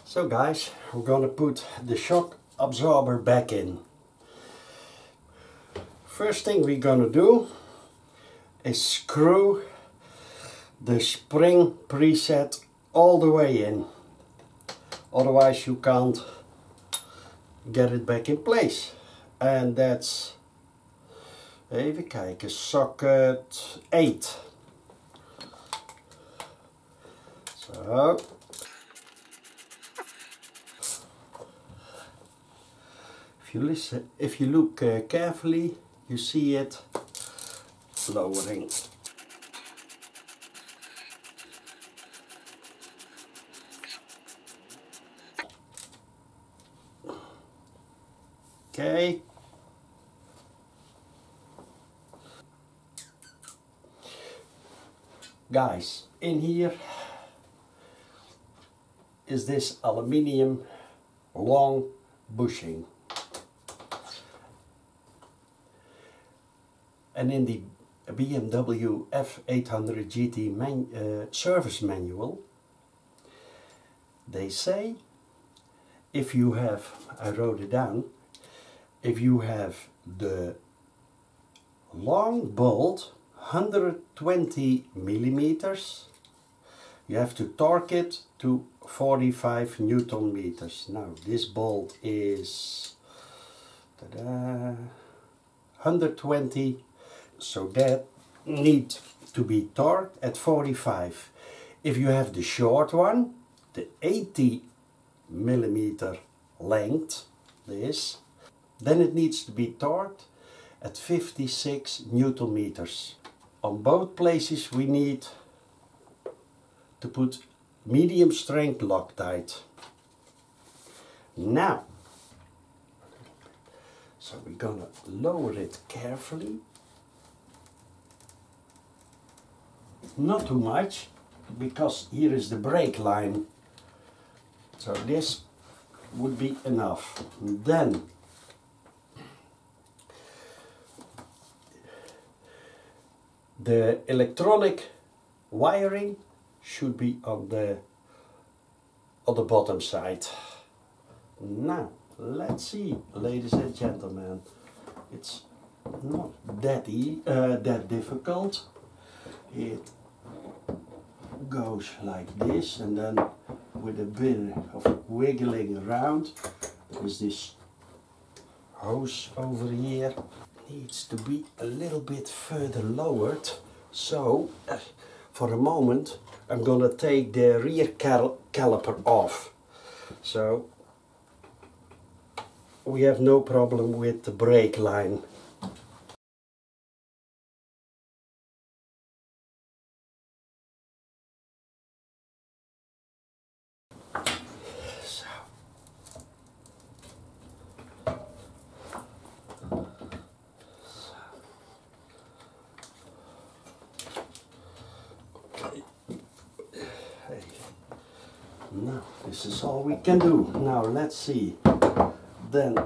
So guys, we're gonna put the shock absorber back in. First thing we're gonna do is screw the spring preset all the way in. Otherwise you can't get it back in place. And that's, even kijken, socket 8. So. If you look carefully, you see it lowering. Okay. Guys, in here is this aluminium long bushing. And in the BMW F800GT service manual, they say if you have, I wrote it down, if you have the long bolt 120 millimeters, you have to torque it to 45 Newton meters. Now this bolt is 120, so that needs to be torqued at 45. If you have the short one, the 80 millimeter length, then it needs to be torqued at 56 Newton meters. On both places we need to put medium strength Loctite. Now, so we're gonna lower it carefully. Not too much, because here is the brake line. So this would be enough. Then the electronic wiring should be on the bottom side. Now let's see, ladies and gentlemen, it's not that difficult. It goes like this, and then with a bit of wiggling around, there's this hose over here. Needs to be a little bit further lowered. So for a moment I'm gonna take the rear caliper off, so we have no problem with the brake line. Now this is all we can do. Now let's see. Then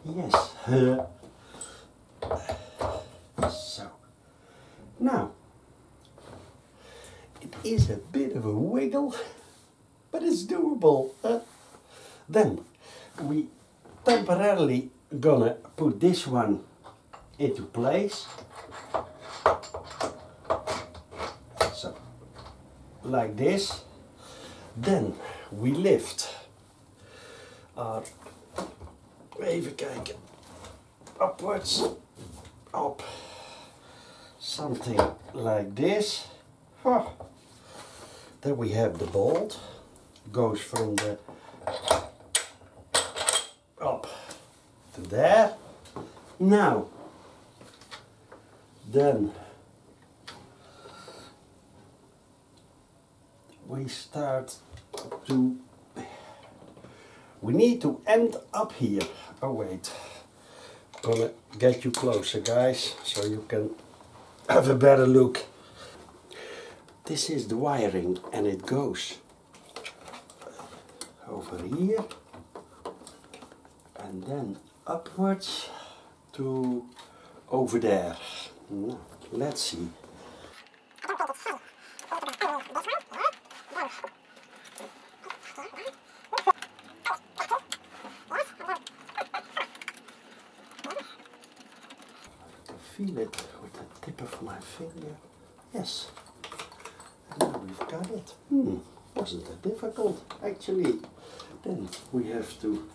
yes. So now it is a bit of a wiggle, but it's doable. Then we temporarily gonna put this one into place. So, like this. Then we lift our, even kijken, upwards, up, something like this. Oh. Then we have the bolt, goes from the up to there. Now, then we start to, we need to end up here. Oh wait, I'm gonna get you closer, guys, so you can have a better look. This is the wiring, and it goes over here and then upwards to over there. Now, let's see. feel it with the tip of my finger. Yes. And now we've got it. Wasn't that difficult actually. Then we have to,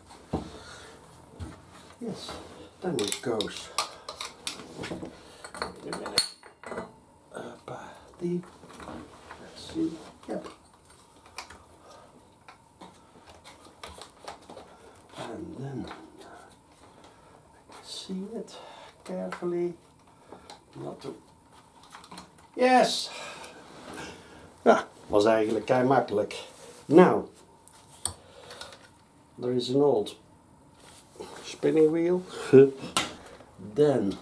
yes, then it goes, wait a minute, let's see, yep. And then see it carefully, not to, yes! Ja, was eigenlijk kei makkelijk. Now, there is an old spinning wheel, then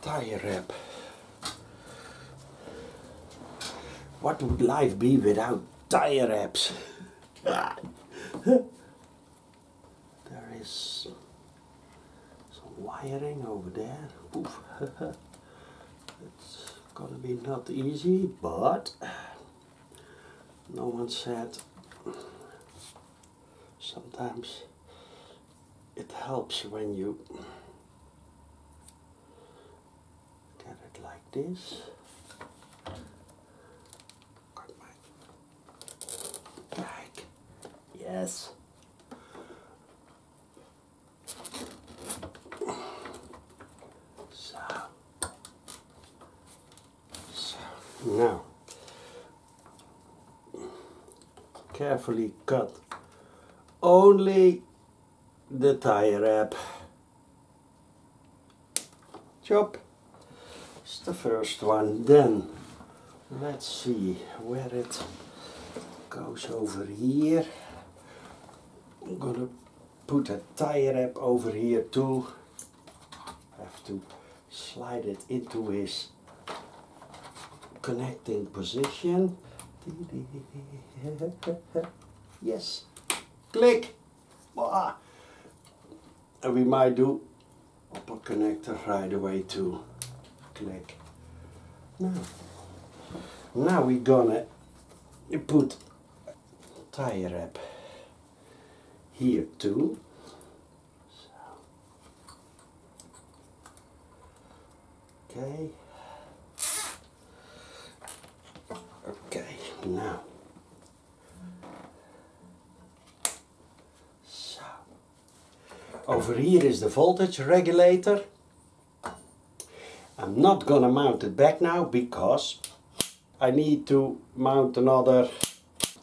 tire wrap. What would life be without tire wraps? There is some wiring over there. Oof. It's gonna be not easy, but no one said sometimes it helps when you get it like this. Like, yes. So now carefully cut only the tire wrap. Chop. It's the first one. Then let's see where it goes over here. I'm gonna put a tire wrap over here too. Have to slide it into his connecting position. Yes. Click. And we might do upper connector right away too. Click. Now we're gonna put tire wrap here too. Okay. Okay, now. So. Over here is the voltage regulator. I'm not gonna mount it back now because I need to mount another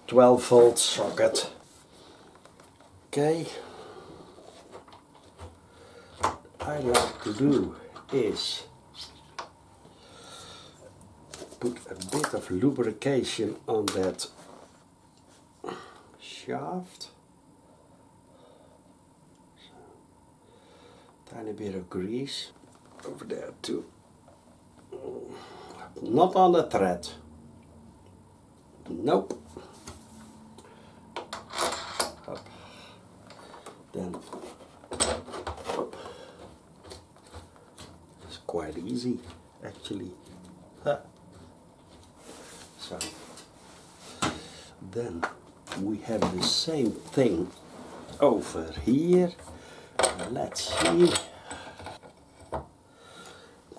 12-volt socket. Okay. What I like to do is put a bit of lubrication on that shaft. So, tiny bit of grease over there too. Not on the thread. Nope. Up. Then up. It's quite easy actually. Huh. So then we have the same thing over here. Let's see. I'm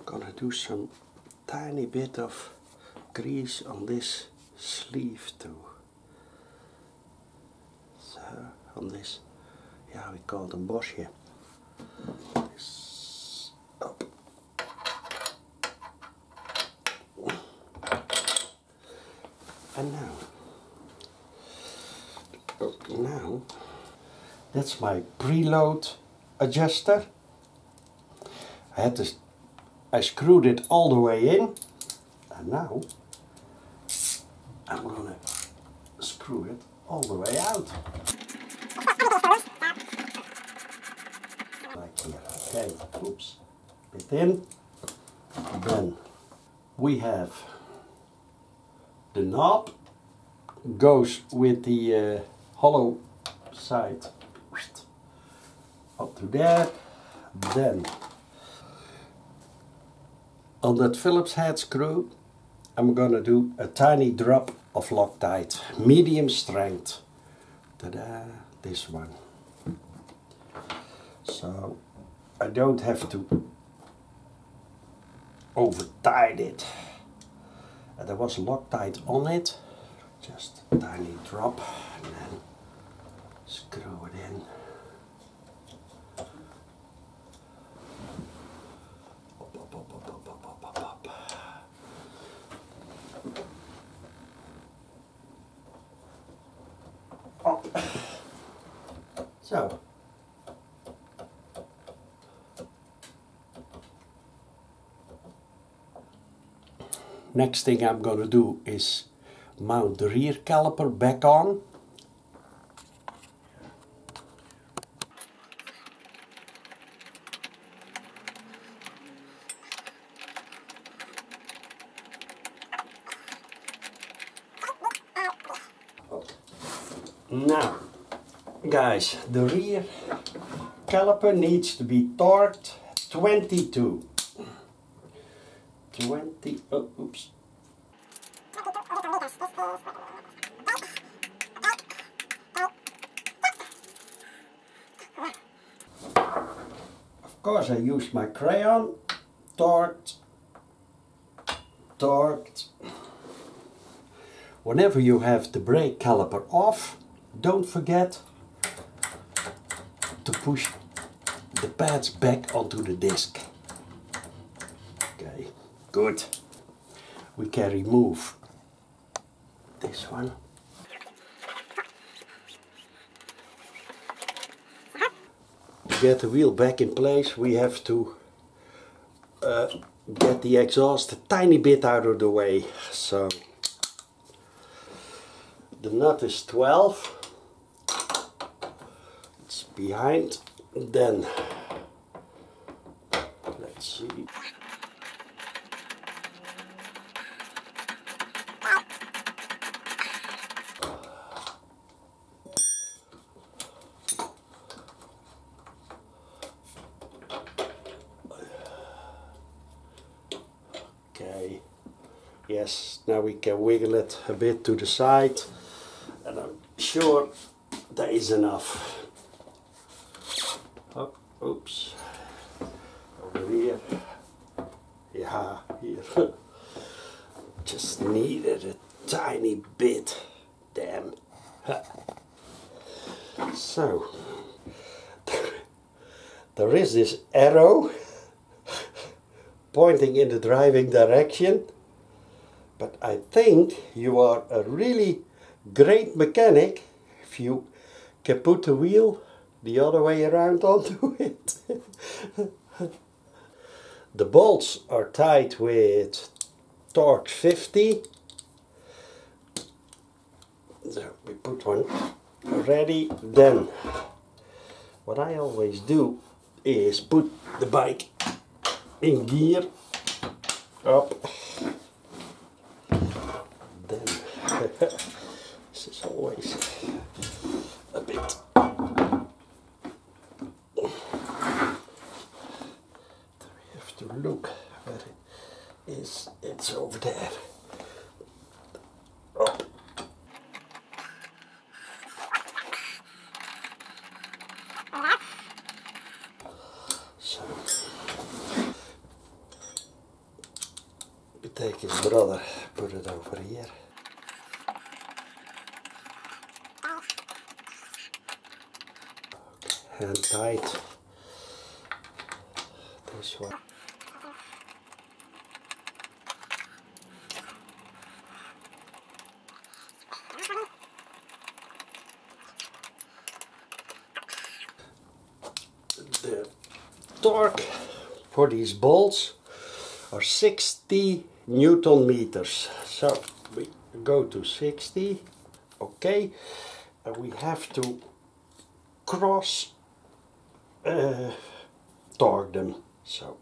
gonna do some tiny bit of grease on this sleeve too. So on this, yeah, we call it een bosje. This up. And now that's my preload adjuster. I screwed it all the way in, and now I'm gonna screw it all the way out. Like here. Okay, oops, bit in. Then we have the knob, goes with the hollow side up to there. Then on that Phillips head screw I'm gonna do a tiny drop of Loctite, medium strength. Ta-da, this one. So I don't have to over tied it. And there was Loctite on it. Just a tiny drop and then screw it in. So, next thing I'm going to do is mount the rear caliper back on. Now, guys, the rear caliper needs to be torqued 22. 20, oh, oops. Of course I used my crayon, torqued. Whenever you have the brake caliper off, don't forget to push the pads back onto the disc. Okay, good. We can remove this one. To get the wheel back in place, we have to get the exhaust a tiny bit out of the way. So the nut is 12. It's behind. Then let's see. Okay, yes, now we can wiggle it a bit to the side, and I'm sure that is enough. Oh, oops, over here, yeah, here, just needed a tiny bit, damn. So, there is this arrow pointing in the driving direction, but I think you are a really great mechanic if you can put the wheel the other way around onto it. The bolts are tied with Torx 50. So we put one ready. Then what I always do is put the bike in gear, up, then this is always a bit we have to look where it is. It's over there. Up. So we take his brother, put it over here. Hand tight. This one. The torque for these bolts are 60 Newton meters. So we go to 60, okay, and we have to cross torque them. So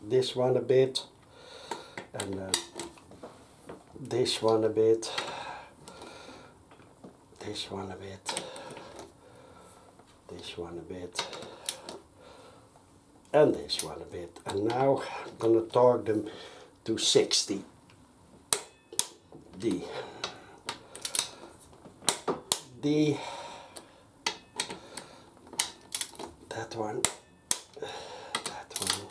this one a bit, and this one a bit, this one a bit, this one a bit, and this one a bit. And now I'm gonna torque them to 60. D. That one, that one,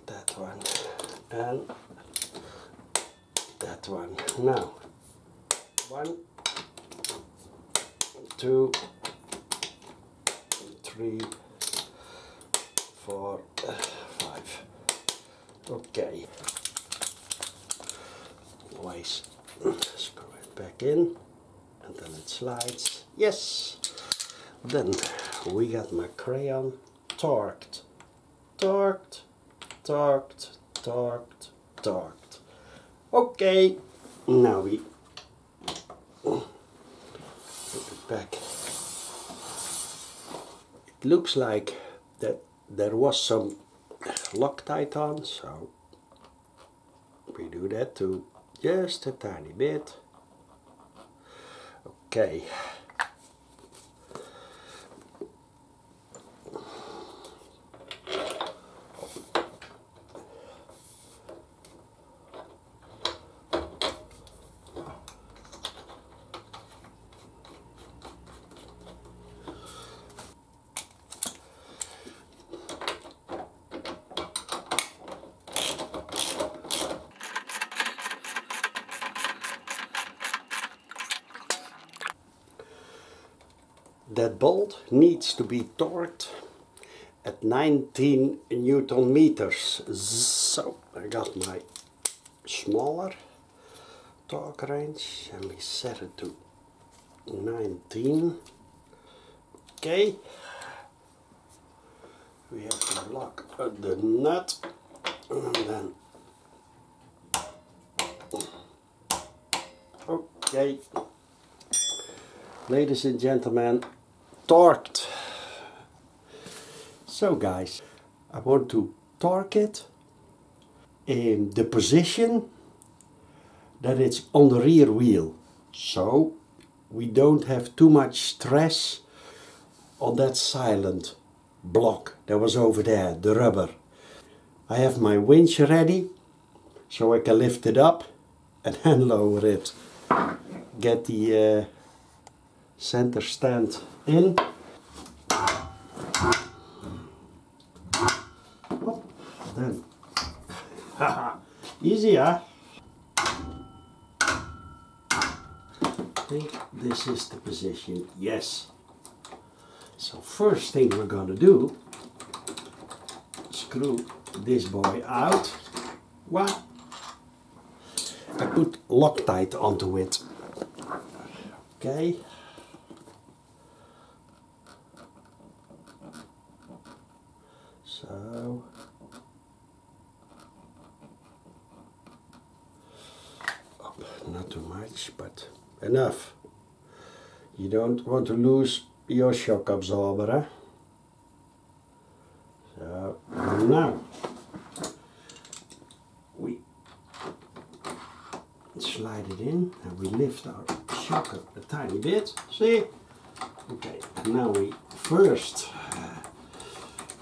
that one, and that one. Now 1, 2, 3, 4, 5. Okay. Always screw it back in and then it slides. Yes. Then we got my crayon torqued. Torqued, torqued, torqued, torqued. Okay. Now we put it back. It looks like that there was some Loctite on, so we do that too, just a tiny bit. Okay. That bolt needs to be torqued at 19 Newton meters. So I got my smaller torque wrench and we set it to 19. Okay. We have to lock the nut and then okay. Ladies and gentlemen, torqued. So guys, I want to torque it in the position that it's on the rear wheel, so we don't have too much stress on that silent block that was over there, the rubber. I have my winch ready so I can lift it up and hand lower it. Get the center stand in. Oh, then, easy, huh? I think this is the position. Yes. So first thing we're gonna do, screw this boy out. Wow. I put Loctite onto it. Okay. So not too much, but enough. You don't want to lose your shock absorber, eh? So now we slide it in and we lift our shock up a tiny bit. See? Okay, and now we first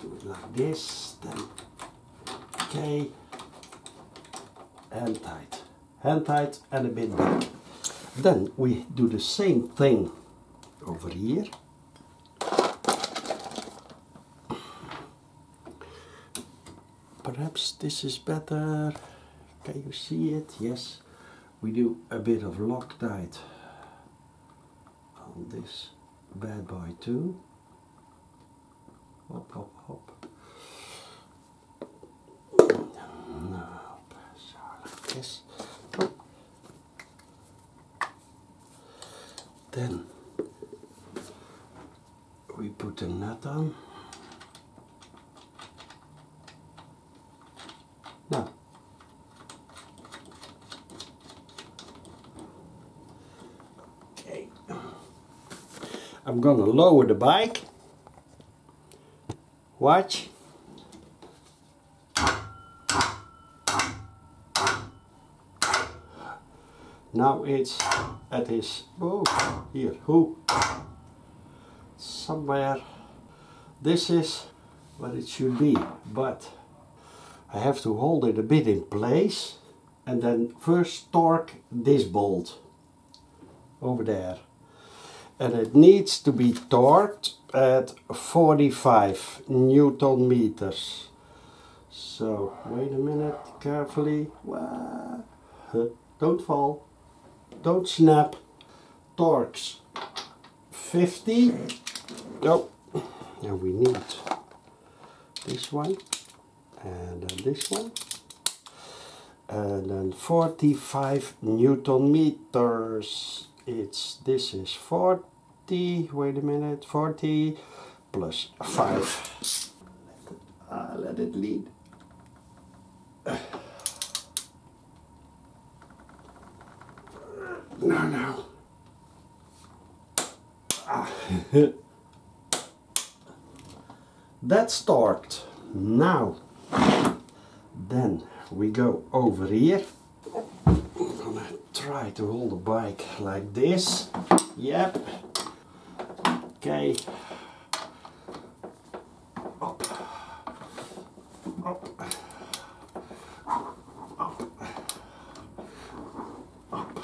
do it like this, then okay, hand tight and a bit back. Then we do the same thing over here. Perhaps this is better. Can you see it? Yes. We do a bit of Loctite on this bad boy too. Hop, hop, hop. No, so like this. Oh. Then we put the nut on. Now, okay, I'm gonna lower the bike. Watch. Now it's at his, oh, here, somewhere. This is what it should be, but I have to hold it a bit in place and then first torque this bolt over there. And it needs to be torqued at 45 Newton meters. So wait a minute, carefully. Don't fall, don't snap. Torques 50. No, and we need this one and then this one. And then 45 Newton meters. This is 40, wait a minute, 40 plus 5. Let it lead. No. That's torqued. Now, then we go over here. I'm gonna try to hold the bike like this. Yep. Okay. Up. Up. Up. Up.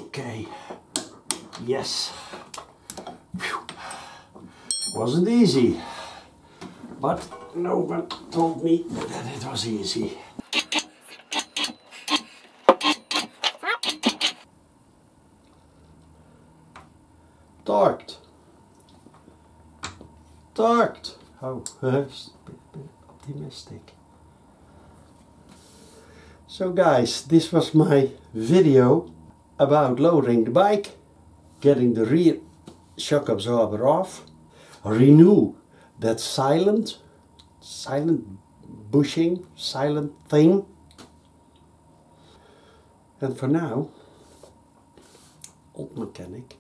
Okay. Yes. Whew. Wasn't easy, but no one told me that it was easy. Torqued. Torqued. Oh, a bit optimistic. So guys, this was my video about lowering the bike, getting the rear shock absorber off, renew that silent bushing, silent thing. And for now, old mechanic.